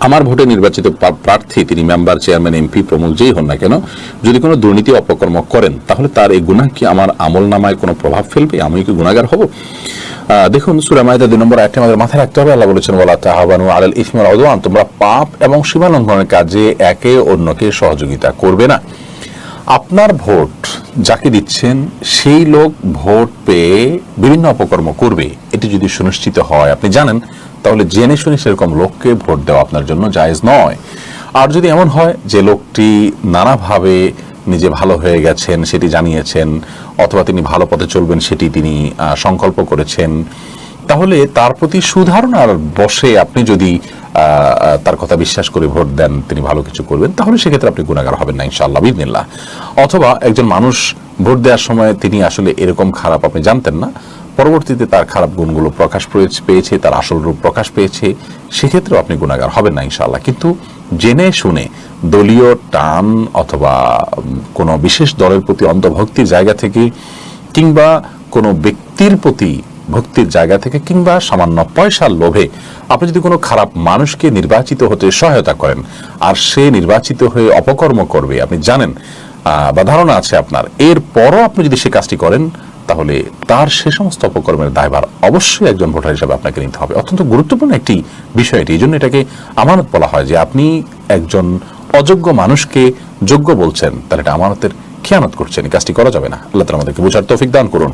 আমার ভোটে নির্বাচিত প্রার্থী তিনি মেম্বার, চেয়ারম্যান, এমপি প্রমুখ যেই হন না কেন, যদি কোনো দুর্নীতি অপকর্ম করেন তাহলে তার এই গুনাহ কি আমার আমল নামায় কোনো প্রভাব ফেলবে? আমি কি গুনাহগার হব? দেখুন, সূরা মাইদা 2 নম্বর আয়াতে আমাদের মাথায় রাখতে হবে, আল্লাহ বলেছেন ওয়ালা তাহাবানু আলাল ইসমি ওয়াল উদওয়ান, তোমরা পাপ এবং সীমা লঙ্ঘনের কাজে একে অন্যকে সহযোগিতা করবে না। আপনার ভোট যাকে দিচ্ছেন সেই লোক ভোট পেয়ে বিভিন্ন অপকর্ম করবে, এটি যদি সুনিশ্চিত হয়, আপনি জানেন, তাহলে জেনে শুনে সেরকম লোককে ভোট দেওয়া আপনার জন্য জায়েজ নয়। আর যদি এমন হয় যে লোকটি নানাভাবে নিজে ভালো হয়ে গেছেন সেটি জানিয়েছেন, অথবা তিনি ভালো পথে চলবেন সেটি তিনি সংকল্প করেছেন, তাহলে তার প্রতি সুধারণার বশে আপনি যদি তার কথা বিশ্বাস করে ভোট দেন তিনি ভালো কিছু করবেন, তাহলে সেক্ষেত্রে আপনি গুনাহগার হবেন না ইনশাআল্লাহ বিইذনিল্লাহ। অথবা একজন মানুষ ভোট দেওয়ার সময় তিনি আসলে এরকম খারাপ আপনি জানতেন না, পরবর্তীতে তার খারাপ গুণগুলো প্রকাশ পেয়েছে, তার আসল রূপ প্রকাশ পেয়েছে, সেক্ষেত্রেও আপনি গুনাহগার হবেন না ইনশাআল্লাহ। কিন্তু জেনে শুনে দলীয় টান অথবা কোনো বিশেষ দলের প্রতি অন্ধভক্তির জায়গা থেকে, কিংবা কোনো ব্যক্তির প্রতি ভক্তির জায়গা থেকে, কিংবা সামান্য পয়সার লোভে আপনি যদি কোনো খারাপ মানুষকে নির্বাচিত হতে সহায়তা করেন আর সে নির্বাচিত হয়ে অপকর্ম করবে, আপনি জানেন বা ধারণা আছে আপনার, এরপরও আপনি যদি সে কাজটি করেন, তাহলে তার সে সমস্ত অপকর্মের দায়ভার অবশ্যই একজন ভোটার হিসেবে আপনাকে নিতে হবে। অত্যন্ত গুরুত্বপূর্ণ একটি বিষয় এটি, এই জন্য এটাকে আমানত বলা হয়, যে আপনি একজন অযোগ্য মানুষকে যোগ্য বলছেন, তাহলে এটা আমানতের খেয়ানত করছেন, এই কাজটি করা যাবে না। আল্লাহ তাআলা আমাদেরকে বোঝার তৌফিক দান করুন।